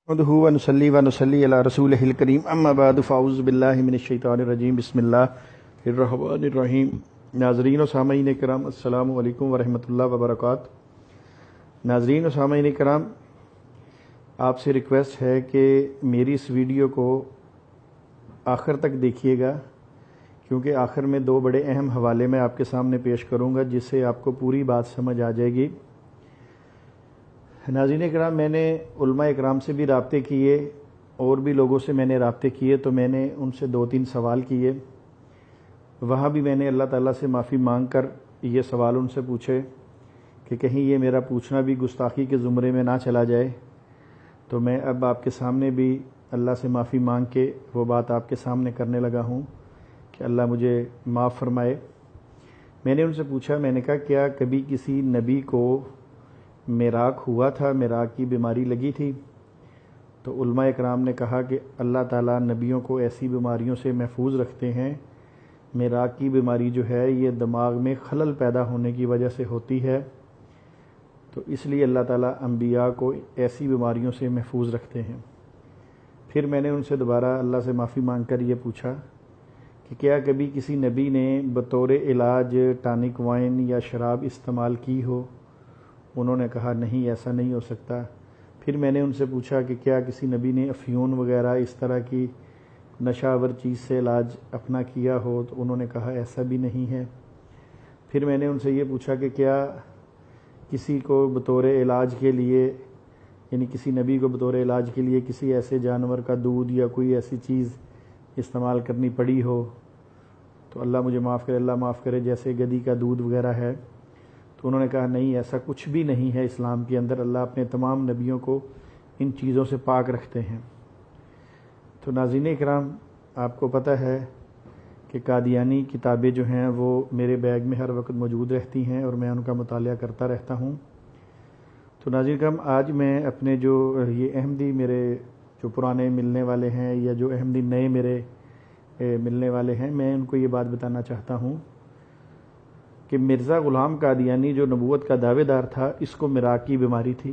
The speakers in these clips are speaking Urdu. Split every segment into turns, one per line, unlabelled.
نحمده ونصلي ونصلي على رسوله الكريم اما بعد فاعوذ باللہ من الشیطان الرجیم بسم اللہ الرحمن الرحیم۔ ناظرین و سامعین کرام السلام علیکم ورحمۃ اللہ وبرکاتہ۔ ناظرین و سامعین کرام، آپ سے ریکویسٹ ہے کہ میری اس ویڈیو کو آخر تک دیکھیے گا، کیونکہ آخر میں دو بڑے اہم حوالے میں آپ کے سامنے پیش کروں گا جس سے آپ کو پوری بات سمجھ آ جائے گی۔ ناظرین کرام، میں نے علماء اکرام سے بھی رابطے کیے اور بھی لوگوں سے میں نے رابطے کیے، تو میں نے ان سے 2-3 سوال کیے۔ وہاں بھی میں نے اللہ تعالیٰ سے معافی مانگ کر یہ سوال ان سے پوچھے کہ کہیں یہ میرا پوچھنا بھی گستاخی کے زمرے میں نہ چلا جائے، تو میں اب آپ کے سامنے بھی اللہ سے معافی مانگ کے وہ بات آپ کے سامنے کرنے لگا ہوں کہ اللہ مجھے معاف فرمائے۔ میں نے ان سے پوچھا، میں نے کہا کیا کبھی کسی نبی کو میراق ہوا تھا، میراق کی بیماری لگی تھی؟ تو علماء اکرام نے کہا کہ اللہ تعالیٰ نبیوں کو ایسی بیماریوں سے محفوظ رکھتے ہیں۔ میراق کی بیماری جو ہے یہ دماغ میں خلل پیدا ہونے کی وجہ سے ہوتی ہے، تو اس لیے اللہ تعالیٰ انبیاء کو ایسی بیماریوں سے محفوظ رکھتے ہیں۔ پھر میں نے ان سے دوبارہ اللہ سے معافی مانگ کر یہ پوچھا کہ کیا کبھی کسی نبی نے بطور علاج ٹانک وائن یا شراب استعمال کی ہو؟ انہوں نے کہا نہیں، ایسا نہیں ہو سکتا۔ پھر میں نے ان سے پوچھا کہ کیا کسی نبی نے افیون وغیرہ اس طرح کی نشہ آور چیز سے علاج اپنا کیا ہو؟ تو انہوں نے کہا ایسا بھی نہیں ہے۔ پھر میں نے ان سے یہ پوچھا کہ کیا کسی کو بطور علاج کے لیے، یعنی کسی نبی کو بطور علاج کے لیے کسی ایسے جانور کا دودھ یا کوئی ایسی چیز استعمال کرنی پڑی ہو؟ تو اللہ مجھے معاف کرے، اللہ معاف کرے، جیسے گدی کا دودھ وغیرہ ہے۔ تو انہوں نے کہا نہیں، ایسا کچھ بھی نہیں ہے اسلام کے اندر، اللہ اپنے تمام نبیوں کو ان چیزوں سے پاک رکھتے ہیں۔ تو ناظرین اکرام، آپ کو پتہ ہے کہ قادیانی کتابیں جو ہیں وہ میرے بیگ میں ہر وقت موجود رہتی ہیں اور میں ان کا مطالعہ کرتا رہتا ہوں۔ تو ناظرین اکرام، آج میں اپنے جو یہ احمدی میرے جو پرانے ملنے والے ہیں یا جو احمدی نئے میرے ملنے والے ہیں، میں ان کو یہ بات بتانا چاہتا ہوں کہ مرزا غلام قادیانی جو نبوت کا دعوے دار تھا، اس کو میراق کی بیماری تھی۔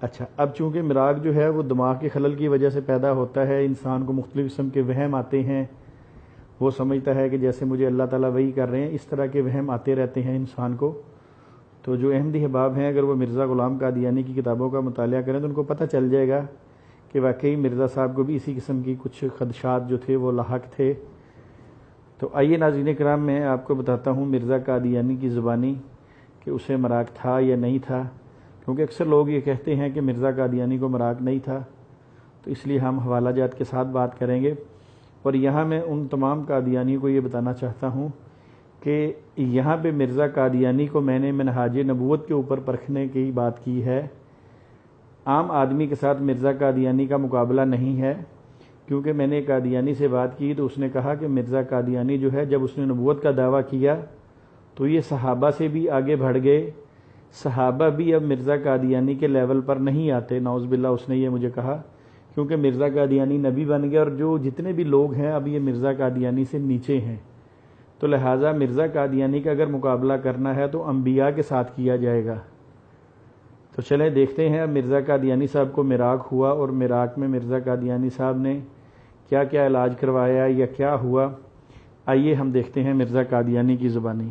اچھا، اب چونکہ میراق جو ہے وہ دماغ کے خلل کی وجہ سے پیدا ہوتا ہے، انسان کو مختلف قسم کے وہم آتے ہیں، وہ سمجھتا ہے کہ جیسے مجھے اللہ تعالیٰ وحی کر رہے ہیں، اس طرح کے وہم آتے رہتے ہیں انسان کو۔ تو جو احمدی احباب ہیں، اگر وہ مرزا غلام قادیانی کی کتابوں کا مطالعہ کریں تو ان کو پتہ چل جائے گا کہ واقعی مرزا صاحب کو بھی اسی قسم کی کچھ خدشات جو تھے وہ لاحق تھے۔ تو آئیے ناظرین کرام، میں آپ کو بتاتا ہوں مرزا قادیانی کی زبانی کہ اسے میراق تھا یا نہیں تھا، کیونکہ اکثر لوگ یہ کہتے ہیں کہ مرزا قادیانی کو میراق نہیں تھا، تو اس لیے ہم حوالہ جات کے ساتھ بات کریں گے۔ اور یہاں میں ان تمام قادیانیوں کو یہ بتانا چاہتا ہوں کہ یہاں پہ مرزا قادیانی کو میں نے منہاج نبوت کے اوپر پرکھنے کی بات کی ہے، عام آدمی کے ساتھ مرزا قادیانی کا مقابلہ نہیں ہے، کیونکہ میں نے قادیانی سے بات کی تو اس نے کہا کہ مرزا قادیانی جو ہے جب اس نے نبوت کا دعویٰ کیا تو یہ صحابہ سے بھی آگے بڑھ گئے، صحابہ بھی اب مرزا قادیانی کے لیول پر نہیں آتے، نعوذ باللہ اس نے یہ مجھے کہا، کیونکہ مرزا قادیانی نبی بن گیا اور جو جتنے بھی لوگ ہیں اب یہ مرزا قادیانی سے نیچے ہیں، تو لہٰذا مرزا قادیانی کا اگر مقابلہ کرنا ہے تو انبیاء کے ساتھ کیا جائے گا۔ تو چلیں دیکھتے ہیں اب مرزا قادیانی صاحب کو میراق ہوا اور میراق میں مرزا قادیانی صاحب نے کیا کیا علاج کروایا یا کیا ہوا۔ آئیے ہم دیکھتے ہیں مرزا قادیانی کی زبانی۔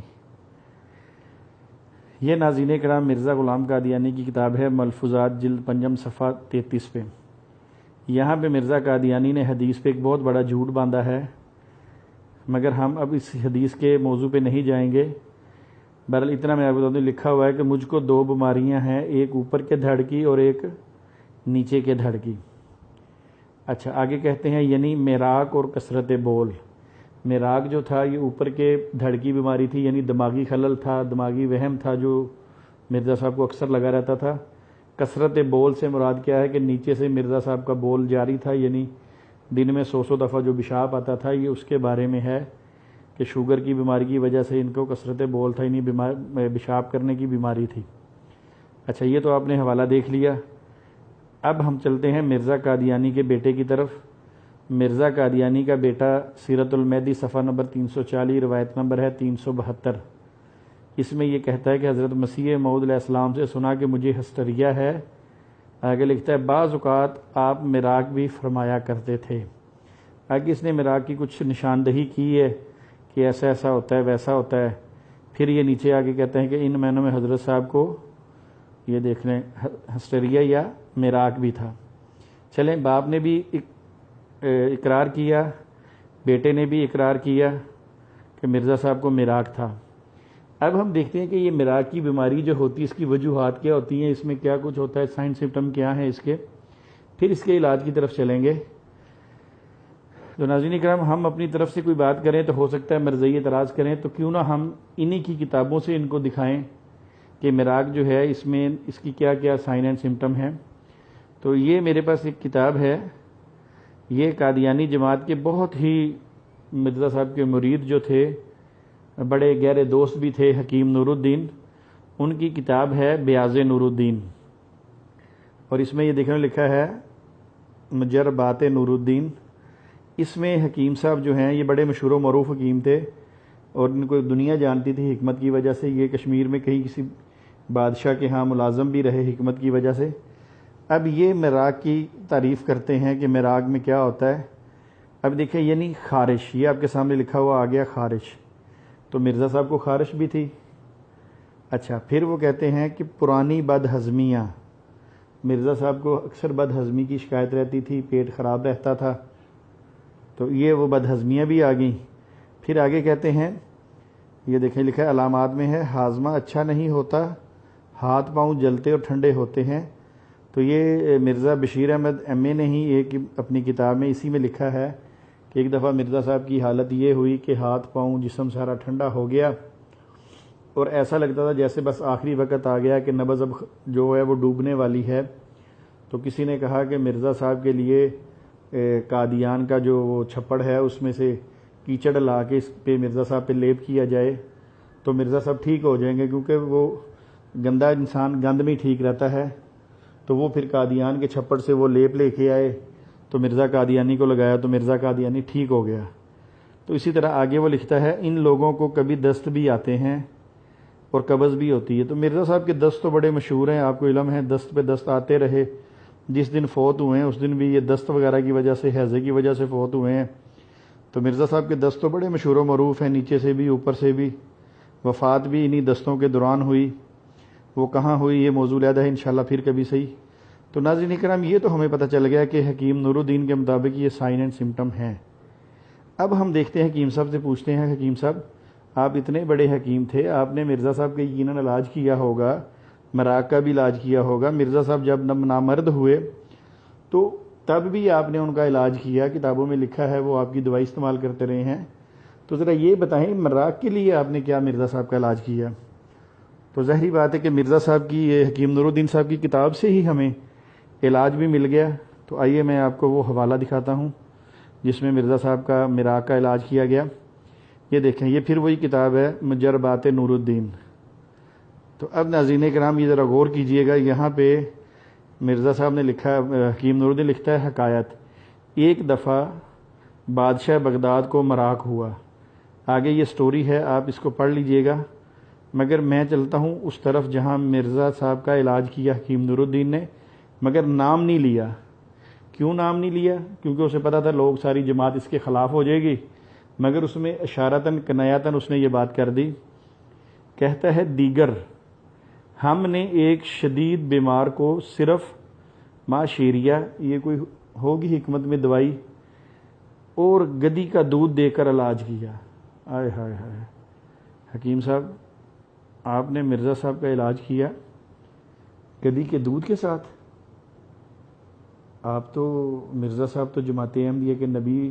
یہ ناظرین کرام مرزا غلام قادیانی کی کتاب ہے ملفوظات، جلد 5 صفحہ 33 پہ۔ یہاں پہ مرزا قادیانی نے حدیث پہ ایک بہت بڑا جھوٹ باندھا ہے، مگر ہم اب اس حدیث کے موضوع پہ نہیں جائیں گے۔ بہرحال اتنا میں آپ کو بتا دوں، لکھا ہوا ہے کہ مجھ کو 2 بیماریاں ہیں، ایک اوپر کے دھڑ کی اور ایک نیچے کے دھڑ کی۔ اچھا، آگے کہتے ہیں یعنی میراق اور کثرت بول۔ میراق جو تھا یہ اوپر کے دھڑ کی بیماری تھی، یعنی دماغی خلل تھا، دماغی وہم تھا جو مرزا صاحب کو اکثر لگا رہتا تھا۔ کثرت بول سے مراد کیا ہے کہ نیچے سے مرزا صاحب کا بول جاری تھا، یعنی دن میں 100 دفعہ جو پیشاب آتا تھا، یہ اس کے بارے میں ہے کہ شوگر کی بیماری کی وجہ سے ان کو کثرت بول تھا، یعنی پیشاب کرنے کی بیماری تھی۔ اچھا، یہ تو آپ نے حوالہ دیکھ لیا۔ اب ہم چلتے ہیں مرزا قادیانی کے بیٹے کی طرف۔ مرزا قادیانی کا بیٹا سیرت المہدی صفحہ نمبر 340، روایت نمبر ہے 372۔ اس میں یہ کہتا ہے کہ حضرت مسیح موعود علیہ السلام سے سنا کہ مجھے ہسٹریا ہے، آگے لکھتا ہے بعض اوقات آپ مراق بھی فرمایا کرتے تھے. آگے اس نے مراق کی کچھ نشاندہی کی ہے کہ ایسا ایسا ہوتا ہے ویسا ہوتا ہے. پھر یہ نیچے آگے کہتے ہیں کہ ان معنوں میں حضرت صاحب کو یہ دیکھ لیں ہسٹریا یا مراق بھی تھا. چلیں باپ نے بھی اقرار کیا، بیٹے نے بھی اقرار کیا کہ مرزا صاحب کو مراق تھا. اب ہم دیکھتے ہیں کہ یہ مراق کی بیماری جو ہوتی ہے اس کی وجوہات کیا ہوتی ہیں، اس میں کیا کچھ ہوتا ہے، سائن سمپٹم کیا ہیں اس کے، پھر اس کے علاج کی طرف چلیں گے. تو ناظرین کرام ہم اپنی طرف سے کوئی بات کریں تو ہو سکتا ہے مرزئی اعتراض کریں، تو کیوں نہ ہم انہی کی کتابوں سے ان کو دکھائیں کہ مراق جو ہے اس میں اس کی کیا کیا سائن اینڈ سمپٹم ہیں. تو یہ میرے پاس ایک کتاب ہے، یہ قادیانی جماعت کے بہت ہی مرزا صاحب کے مرید جو تھے، بڑے گہرے دوست بھی تھے، حکیم نور الدین، ان کی کتاب ہے بیاض نور الدین. اور اس میں یہ دیکھنے لکھا ہے مجربات نور الدین. اس میں حکیم صاحب جو ہیں یہ بڑے مشہور و معروف حکیم تھے اور ان کو دنیا جانتی تھی حکمت کی وجہ سے. یہ کشمیر میں کہیں کسی بادشاہ کے ہاں ملازم بھی رہے حکمت کی وجہ سے. اب یہ مراق کی تعریف کرتے ہیں کہ مراق میں کیا ہوتا ہے. اب دیکھیں یعنی خارش، یہ آپ کے سامنے لکھا ہوا آ گیا خارش. تو مرزا صاحب کو خارش بھی تھی. اچھا پھر وہ کہتے ہیں کہ پرانی بد ہضمیاں، مرزا صاحب کو اکثر بد ہضمی کی شکایت رہتی تھی، پیٹ خراب رہتا تھا، تو یہ وہ بد ہضمیاں بھی آ گئیں. پھر آگے کہتے ہیں یہ دیکھیں لکھا ہے علامات میں ہے ہاضمہ اچھا نہیں ہوتا، ہاتھ پاؤں جلتے اور ٹھنڈے ہوتے ہیں. تو یہ مرزا بشیر احمد ایم اے نے ہی ایک اپنی کتاب میں اسی میں لکھا ہے کہ ایک دفعہ مرزا صاحب کی حالت یہ ہوئی کہ ہاتھ پاؤں جسم سارا ٹھنڈا ہو گیا اور ایسا لگتا تھا جیسے بس آخری وقت آ گیا کہ نبض اب جو ہے وہ ڈوبنے والی ہے. تو کسی نے کہا کہ مرزا صاحب کے لیے قادیان کا جو وہ چھپڑ ہے اس میں سے کیچڑ لا کے اس پہ مرزا صاحب پہ لیپ کیا جائے تو مرزا صاحب ٹھیک ہو جائیں گے، کیونکہ وہ گندا انسان گند میں ٹھیک رہتا ہے. تو وہ پھر قادیان کے چھپڑ سے وہ لیپ لے کے آئے تو مرزا قادیانی کو لگایا تو مرزا قادیانی ٹھیک ہو گیا. تو اسی طرح آگے وہ لکھتا ہے ان لوگوں کو کبھی دست بھی آتے ہیں اور قبض بھی ہوتی ہے. تو مرزا صاحب کے دست تو بڑے مشہور ہیں، آپ کو علم ہے، دست پہ دست آتے رہے. جس دن فوت ہوئے ہیں اس دن بھی یہ دست وغیرہ کی وجہ سے، ہیضے کی وجہ سے فوت ہوئے ہیں. تو مرزا صاحب کے دست تو بڑے مشہور و معروف ہیں، نیچے سے بھی اوپر سے بھی. وفات بھی انہی دستوں کے دوران ہوئی. وہ کہاں ہوئی یہ موضوع علیحدہ ہے انشاءاللہ پھر کبھی صحیح. تو ناظرین کرام یہ تو ہمیں پتہ چل گیا کہ حکیم نور الدین کے مطابق یہ سائن اینڈ سمپٹم ہیں. اب ہم دیکھتے ہیں حکیم صاحب سے پوچھتے ہیں حکیم صاحب آپ اتنے بڑے حکیم تھے، آپ نے مرزا صاحب کا یقیناً علاج کیا ہوگا، مراق کا بھی علاج کیا ہوگا. مرزا صاحب جب نامرد ہوئے تو تب بھی آپ نے ان کا علاج کیا، کتابوں میں لکھا ہے وہ آپ کی دوائی استعمال کرتے رہے ہیں. تو ذرا یہ بتائیں مراق کے لیے آپ نے کیا مرزا صاحب کا علاج کیا؟ تو ظاہری بات ہے کہ مرزا صاحب کی یہ حکیم نور الدین صاحب کی کتاب سے ہی ہمیں علاج بھی مل گیا. تو آئیے میں آپ کو وہ حوالہ دکھاتا ہوں جس میں مرزا صاحب کا مراق کا علاج کیا گیا. یہ دیکھیں یہ پھر وہی کتاب ہے مجربات نور الدین. تو اب ناظرین کرام یہ ذرا غور کیجئے گا، یہاں پہ مرزا صاحب نے لکھا ہے، حکیم نور الدین لکھتا ہے حکایت ایک دفعہ بادشاہ بغداد کو مراق ہوا. آگے یہ سٹوری ہے، آپ اس کو پڑھ لیجئے گا. مگر میں چلتا ہوں اس طرف جہاں مرزا صاحب کا علاج کیا حکیم نور الدین نے، مگر نام نہیں لیا. کیوں نام نہیں لیا؟ کیونکہ اسے پتا تھا لوگ ساری جماعت اس کے خلاف ہو جائے گی. مگر اس میں اشارتاً کنایتاً اس نے یہ بات کر دی. کہتا ہے دیگر ہم نے ایک شدید بیمار کو صرف معاشیریہ، یہ کوئی ہوگی حکمت میں دوائی، اور گدی کا دودھ دے کر علاج کیا. آئے ہائے ہائے حکیم صاحب آپ نے مرزا صاحب کا علاج کیا گدی کے دودھ کے ساتھ؟ آپ تو مرزا صاحب تو جماعت احمدیہ کے نبی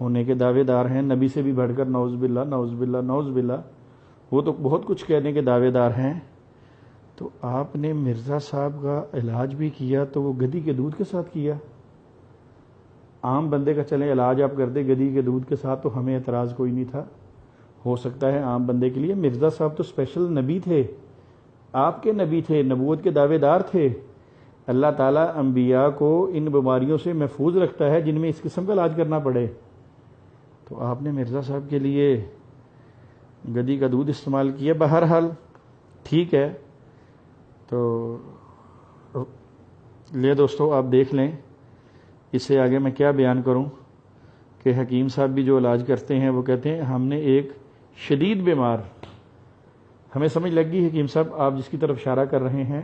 ہونے کے دعوے دار ہیں، نبی سے بھی بڑھ کر نعوذ باللہ نعوذ باللہ نعوذ باللہ، وہ تو بہت کچھ کہنے کے دعوے دار ہیں. تو آپ نے مرزا صاحب کا علاج بھی کیا تو وہ گدی کے دودھ کے ساتھ کیا؟ عام بندے کا چلیں علاج آپ کر دیں گدی کے دودھ کے ساتھ تو ہمیں اعتراض کوئی نہیں تھا، ہو سکتا ہے عام بندے کے لیے. مرزا صاحب تو اسپیشل نبی تھے، آپ کے نبی تھے، نبوت کے دعوے دار تھے. اللہ تعالیٰ انبیاء کو ان بیماریوں سے محفوظ رکھتا ہے جن میں اس قسم کا علاج کرنا پڑے. تو آپ نے مرزا صاحب کے لیے گدی کا دودھ استعمال کیا. بہرحال ٹھیک ہے. تو لے دوستو آپ دیکھ لیں، اس سے آگے میں کیا بیان کروں کہ حکیم صاحب بھی جو علاج کرتے ہیں وہ کہتے ہیں ہم نے ایک شدید بیمار، ہمیں سمجھ لگ گئی حکیم صاحب آپ جس کی طرف اشارہ کر رہے ہیں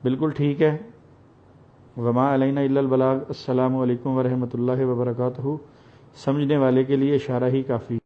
بالکل ٹھیک ہے، وما علینا الا البلاغ، السلام علیکم ورحمۃ اللہ وبرکاتہ، سمجھنے والے کے لیے اشارہ ہی کافی۔